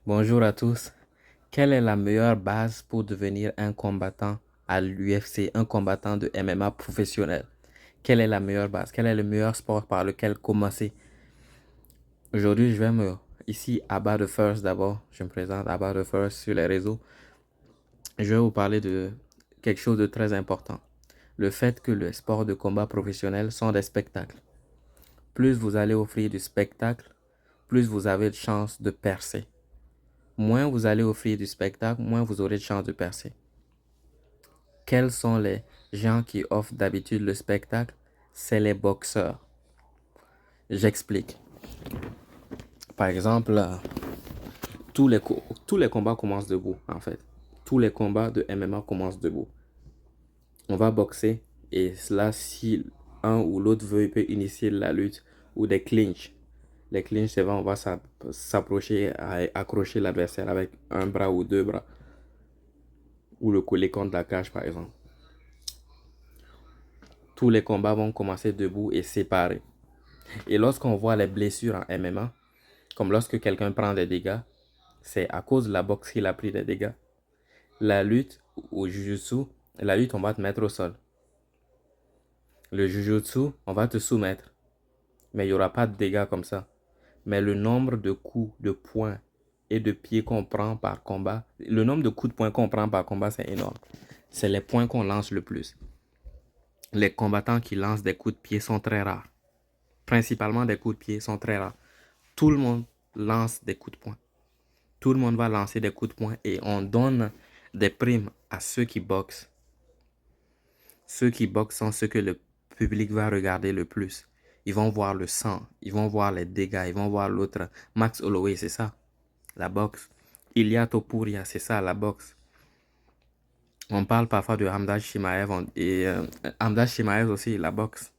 Bonjour à tous. Quelle est la meilleure base pour devenir un combattant à l'UFC, un combattant de MMA professionnel? Quelle est la meilleure base? Quel est le meilleur sport par lequel commencer? Aujourd'hui, je vais ici à bas de First d'abord. Je me présente à bas de First sur les réseaux. Je vais vous parler de quelque chose de très important. Le fait que les sports de combat professionnels sont des spectacles. Plus vous allez offrir du spectacle, plus vous avez de chances de percer. Moins vous allez offrir du spectacle, moins vous aurez de chances de percer. Quels sont les gens qui offrent d'habitude le spectacle? C'est les boxeurs. J'explique. Par exemple, tous les combats commencent debout, en fait. Tous les combats de MMA commencent debout. On va boxer et là, si un ou l'autre veut, il peut initier la lutte ou des clinches. Les clinches, c'est vrai, on va s'approcher, accrocher l'adversaire avec un bras ou deux bras. Ou le coller contre la cage, par exemple. Tous les combats vont commencer debout et séparés. Et lorsqu'on voit les blessures en MMA, comme lorsque quelqu'un prend des dégâts, c'est à cause de la boxe qu'il a pris des dégâts. La lutte au jujutsu, la lutte, on va te mettre au sol. Le jujutsu, on va te soumettre. Mais il n'y aura pas de dégâts comme ça. Mais le nombre de coups, de poings et de pieds qu'on prend par combat, le nombre de coups de poing qu'on prend par combat, c'est énorme. C'est les points qu'on lance le plus. Les combattants qui lancent des coups de pied sont très rares. Principalement des coups de pied sont très rares. Tout le monde lance des coups de poing. Tout le monde va lancer des coups de poing et on donne des primes à ceux qui boxent. Ceux qui boxent sont ceux que le public va regarder le plus. Ils vont voir le sang, ils vont voir les dégâts, ils vont voir l'autre. Max Holloway, c'est ça, la boxe. Ilia Topuria, c'est ça, la boxe. On parle parfois de Hamza Chimaev et Hamza Chimaev aussi, la boxe.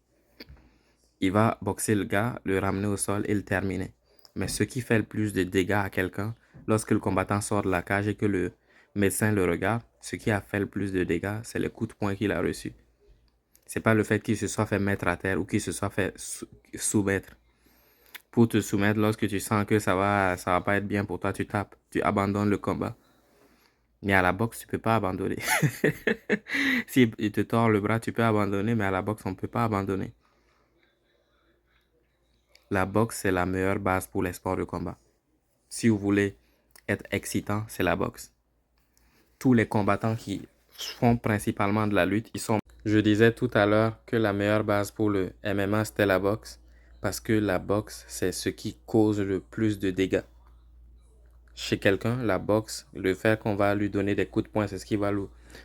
Il va boxer le gars, le ramener au sol et le terminer. Mais ce qui fait le plus de dégâts à quelqu'un, lorsque le combattant sort de la cage et que le médecin le regarde, ce qui a fait le plus de dégâts, c'est le coup de poing qu'il a reçu. C'est pas le fait qu'il se soit fait mettre à terre ou qu'il se soit fait soumettre. Pour te soumettre, lorsque tu sens que ça va pas être bien pour toi, tu tapes, tu abandonnes le combat. Mais à la boxe, tu peux pas abandonner. Si il te tord le bras, tu peux abandonner, mais à la boxe, on ne peut pas abandonner. La boxe, c'est la meilleure base pour les sports de combat. Si vous voulez être excitant, c'est la boxe. Tous les combattants qui font principalement de la lutte, ils sont... Je disais tout à l'heure que la meilleure base pour le MMA, c'était la boxe. Parce que la boxe, c'est ce qui cause le plus de dégâts. Chez quelqu'un, la boxe, le fait qu'on va lui donner des coups de poing, c'est ce qui va lui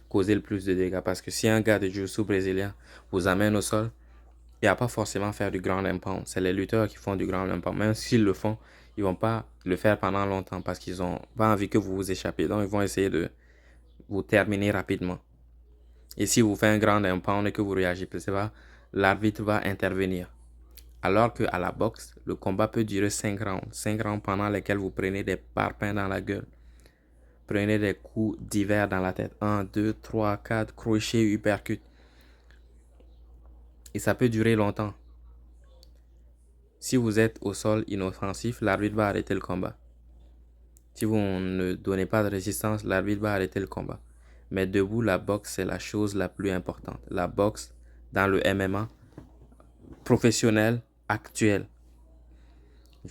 causer le plus de dégâts. Parce que si un gars de jiu-jitsu brésilien vous amène au sol, il n'y a pas forcément faire du ground and pound. C'est les lutteurs qui font du ground and pound. Même s'ils le font, ils ne vont pas le faire pendant longtemps parce qu'ils n'ont pas envie que vous vous échappez. Donc, ils vont essayer de vous terminer rapidement. Et si vous faites un ground and pound et que vous réagissez pas, l'arbitre va intervenir. Alors qu'à la boxe, le combat peut durer 5 rounds. 5 rounds pendant lesquels vous prenez des parpaings dans la gueule. Prenez des coups divers dans la tête. 1, 2, 3, 4, crochet, uppercut. Et ça peut durer longtemps. Si vous êtes au sol inoffensif, l'arbitre va arrêter le combat. Si vous ne donnez pas de résistance, l'arbitre va arrêter le combat. Mais debout, la boxe, c'est la chose la plus importante. La boxe, dans le MMA, professionnel, actuel.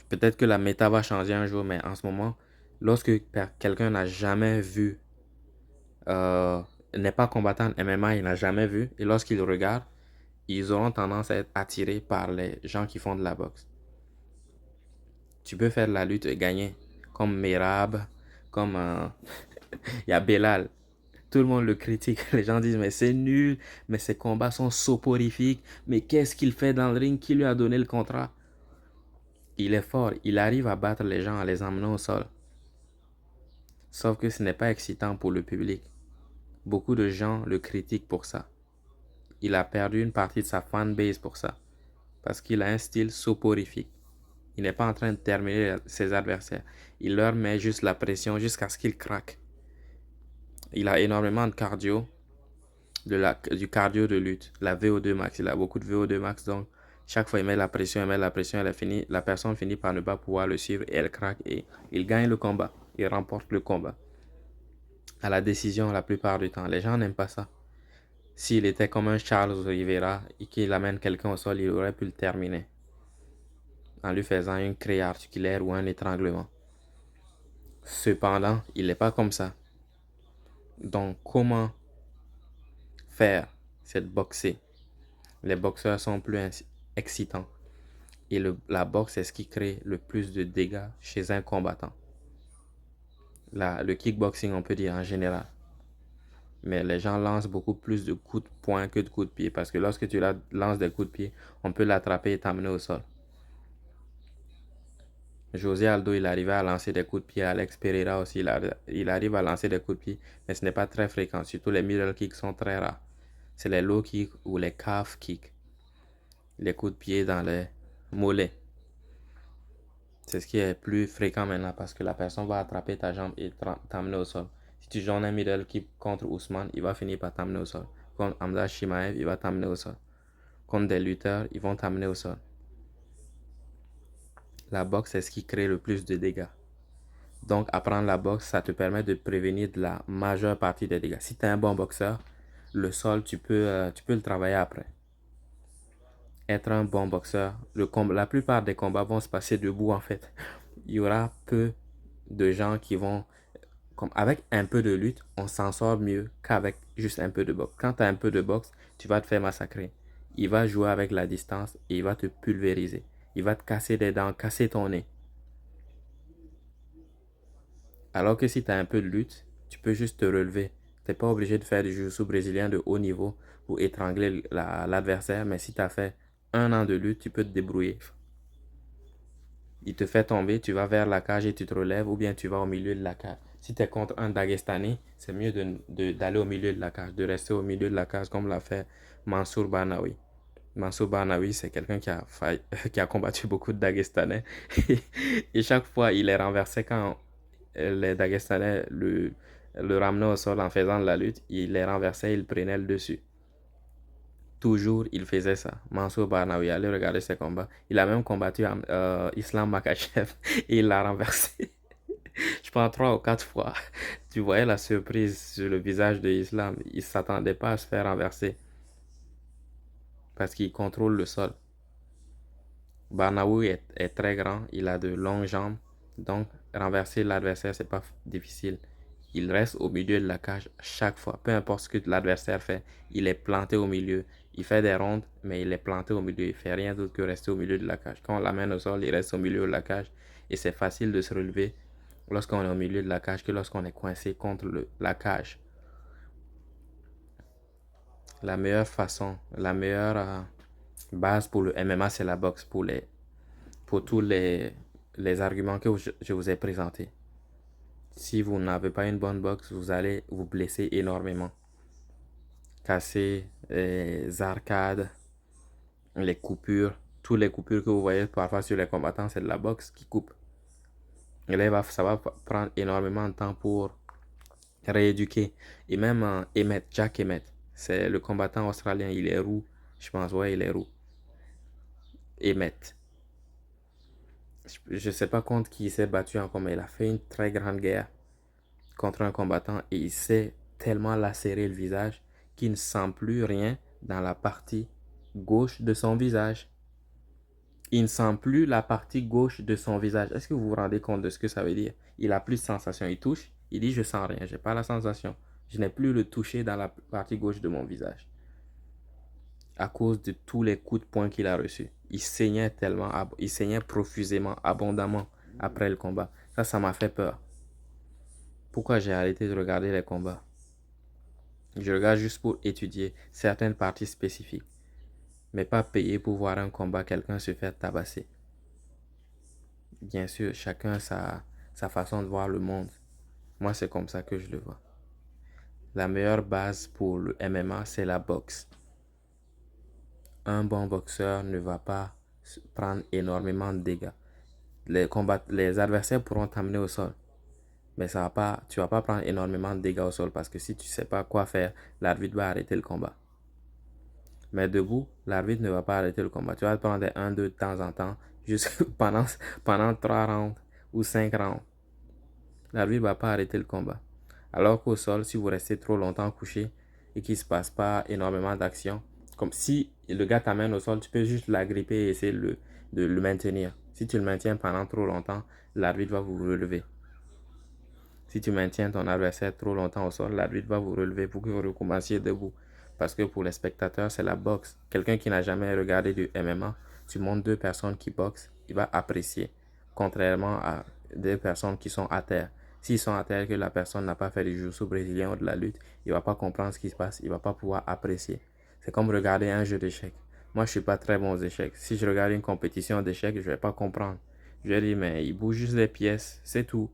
Peut-être que la méta va changer un jour, mais en ce moment, lorsque quelqu'un n'a jamais vu, n'est pas combattant en MMA, il n'a jamais vu, et lorsqu'il regarde, ils auront tendance à être attirés par les gens qui font de la boxe. Tu peux faire de la lutte et gagner, comme Merab, comme il y a Belal. Tout le monde le critique. Les gens disent, mais c'est nul, mais ses combats sont soporifiques. Mais qu'est-ce qu'il fait dans le ring? Qui lui a donné le contrat? Il est fort. Il arrive à battre les gens en les emmenant au sol. Sauf que ce n'est pas excitant pour le public. Beaucoup de gens le critiquent pour ça. Il a perdu une partie de sa fanbase pour ça. Parce qu'il a un style soporifique. Il n'est pas en train de terminer ses adversaires. Il leur met juste la pression jusqu'à ce qu'ils craquent. Il a énormément de cardio, du cardio de lutte, la VO2 max. Il a beaucoup de VO2 max, donc chaque fois il met la pression, la personne finit par ne pas pouvoir le suivre et elle craque et il gagne le combat. il remporte le combat. À la décision, la plupart du temps, les gens n'aiment pas ça. S'il était comme un Charles Oliveira et qu'il amène quelqu'un au sol, il aurait pu le terminer en lui faisant une craie articulaire ou un étranglement. Cependant, il n'est pas comme ça. Donc, comment faire cette boxée? Les boxeurs sont plus excitants. Et la boxe est ce qui crée le plus de dégâts chez un combattant. Le kickboxing, on peut dire en général. Mais les gens lancent beaucoup plus de coups de poing que de coups de pied. Parce que lorsque tu lances des coups de pied, on peut l'attraper et t'amener au sol. José Aldo, il arrivait à lancer des coups de pied. Alex Pereira aussi, il arrive à lancer des coups de pied. Mais ce n'est pas très fréquent. Surtout les middle kicks sont très rares. C'est les low kicks ou les calf kicks. Les coups de pied dans les mollets. C'est ce qui est plus fréquent maintenant parce que la personne va attraper ta jambe et t'amener au sol. Si tu joues un middle kick contre Ousmane, il va finir par t'amener au sol. Contre Hamza Shimaev, il va t'amener au sol. Contre des lutteurs, ils vont t'amener au sol. La boxe, c'est ce qui crée le plus de dégâts. Donc, apprendre la boxe, ça te permet de prévenir de la majeure partie des dégâts. Si tu es un bon boxeur, le sol, tu peux le travailler après. Être un bon boxeur, la plupart des combats vont se passer debout en fait. Il y aura peu de gens qui vont... Comme avec un peu de lutte, on s'en sort mieux qu'avec juste un peu de boxe. Quand tu as un peu de boxe, tu vas te faire massacrer. Il va jouer avec la distance et il va te pulvériser. Il va te casser des dents, casser ton nez. Alors que si tu as un peu de lutte, tu peux juste te relever. Tu n'es pas obligé de faire du jiu-jitsu brésilien de haut niveau pour étrangler l'adversaire, mais si tu as fait 1 an de lutte, tu peux te débrouiller. Il te fait tomber, tu vas vers la cage et tu te relèves, ou bien tu vas au milieu de la cage. Si tu es contre un Dagestanais, c'est mieux d'aller au milieu de la cage, de rester au milieu de la cage comme l'a fait Mansour Barnaoui. Mansour Barnaoui, c'est quelqu'un qui a combattu beaucoup de Dagestanais. Et chaque fois, il est renversé quand les Dagestanais le ramenaient au sol en faisant de la lutte. Il les renversait, il prenait le dessus. Toujours, il faisait ça. Mansour Barnaoui, allez regarder ses combats. Il a même combattu Islam Makhachev et il l'a renversé. Je pense 3 ou 4 fois. Tu voyais la surprise sur le visage de Islam. Il ne s'attendait pas à se faire renverser parce qu'il contrôle le sol. Barnaoui est très grand, il a de longues jambes, donc renverser l'adversaire, c'est pas difficile. Il reste au milieu de la cage chaque fois, peu importe ce que l'adversaire fait, il est planté au milieu. Il fait des rondes, mais il est planté au milieu. Il fait rien d'autre que rester au milieu de la cage. Quand on l'amène au sol, il reste au milieu de la cage et c'est facile de se relever lorsqu'on est au milieu de la cage que lorsqu'on est coincé contre la cage. La meilleure façon, la meilleure base pour le MMA, c'est la boxe pour tous les arguments que je vous ai présentés. Si vous n'avez pas une bonne boxe, vous allez vous blesser énormément. Casser les arcades, les coupures, toutes les coupures que vous voyez parfois sur les combattants, c'est de la boxe qui coupe. Et là, ça va prendre énormément de temps pour rééduquer. Et même Jack Emmett, c'est le combattant australien, il est roux. Je pense, ouais, il est roux. Emmett. Je ne sais pas contre qui il s'est battu encore, mais il a fait une très grande guerre contre un combattant et il s'est tellement lacéré le visage qu'il ne sent plus rien dans la partie gauche de son visage. Il ne sent plus la partie gauche de son visage. Est-ce que vous vous rendez compte de ce que ça veut dire? Il a plus de sensation. Il touche, il dit je sens rien, j'ai pas la sensation. Je n'ai plus le toucher dans la partie gauche de mon visage. À cause de tous les coups de poing qu'il a reçus. Il saignait tellement, il saignait profusément, abondamment après le combat. Ça m'a fait peur. Pourquoi j'ai arrêté de regarder les combats? Je regarde juste pour étudier certaines parties spécifiques, mais pas payer pour voir un combat, quelqu'un se faire tabasser. Bien sûr, chacun a sa façon de voir le monde. Moi, c'est comme ça que je le vois. La meilleure base pour le MMA, c'est la boxe. Un bon boxeur ne va pas prendre énormément de dégâts. Les adversaires pourront t'amener au sol. Mais tu vas pas prendre énormément de dégâts au sol parce que si tu ne sais pas quoi faire, l'arbitre va arrêter le combat. Mais debout, l'arbitre ne va pas arrêter le combat. Tu vas te prendre des 1-2 de temps en temps, juste pendant 3 rounds ou 5 rounds. l'arbitre ne va pas arrêter le combat. Alors qu'au sol, si vous restez trop longtemps couché et qu'il ne se passe pas énormément d'action, comme si le gars t'amène au sol, tu peux juste l'agripper et essayer de le maintenir. Si tu le maintiens pendant trop longtemps, l'arbitre va vous relever. Si tu maintiens ton adversaire trop longtemps au sol, l'arbitre va vous relever pour que vous recommenciez debout. Parce que pour les spectateurs, c'est la boxe. Quelqu'un qui n'a jamais regardé du MMA, tu montres deux personnes qui boxent, il va apprécier. Contrairement à des personnes qui sont à terre. S'ils sont à terre et que la personne n'a pas fait du jiu-jitsu brésilien ou de la lutte, il ne va pas comprendre ce qui se passe, il ne va pas pouvoir apprécier. C'est comme regarder un jeu d'échecs. Moi, je ne suis pas très bon aux échecs. Si je regarde une compétition d'échecs, je ne vais pas comprendre. Je vais dire, mais il bouge juste les pièces, c'est tout.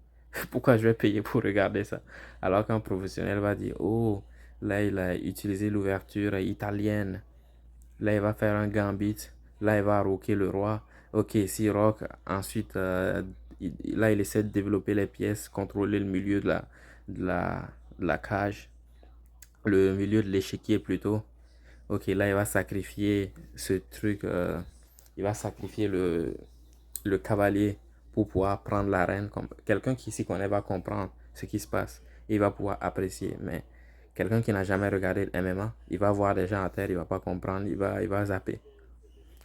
Pourquoi je vais payer pour regarder ça? Alors qu'un professionnel va dire, oh, là, il a utilisé l'ouverture italienne. Là, il va faire un gambit. Là, il va roquer le roi. Ok, s'il roque, ensuite, là, il essaie de développer les pièces, contrôler le milieu de la, de la cage, le milieu de l'échiquier plutôt. Ok, là, il va sacrifier ce truc. Il va sacrifier le cavalier pour pouvoir prendre l'arène. Comme quelqu'un qui s'y connaît va comprendre ce qui se passe. Il va pouvoir apprécier. Mais quelqu'un qui n'a jamais regardé le MMA, il va voir des gens à terre, il va pas comprendre, il va zapper.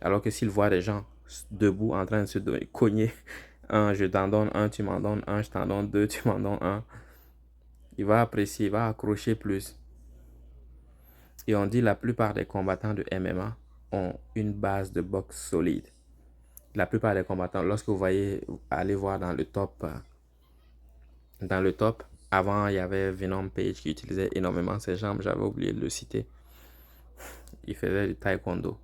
Alors que s'il voit des gens debout en train de se cogner, un, je t'en donne un, tu m'en donnes un, je t'en donne deux, tu m'en donnes un, il va apprécier, il va accrocher plus. Et on dit la plupart des combattants de MMA ont une base de boxe solide. La plupart des combattants, lorsque vous voyez, allez voir dans le top, avant il y avait Venom Page qui utilisait énormément ses jambes, j'avais oublié de le citer. Il faisait du taekwondo.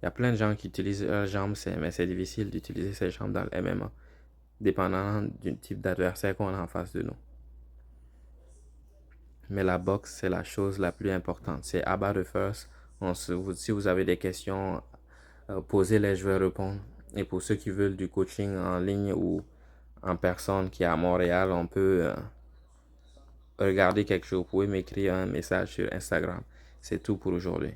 Il y a plein de gens qui utilisent leurs jambes, mais c'est difficile d'utiliser ses jambes dans le MMA, dépendant du type d'adversaire qu'on a en face de nous. Mais la boxe, c'est la chose la plus importante. C'est abat de first. Si vous avez des questions, posez-les, je vais répondre. Et pour ceux qui veulent du coaching en ligne ou en personne qui est à Montréal, on peut regarder quelque chose. Vous pouvez m'écrire un message sur Instagram. C'est tout pour aujourd'hui.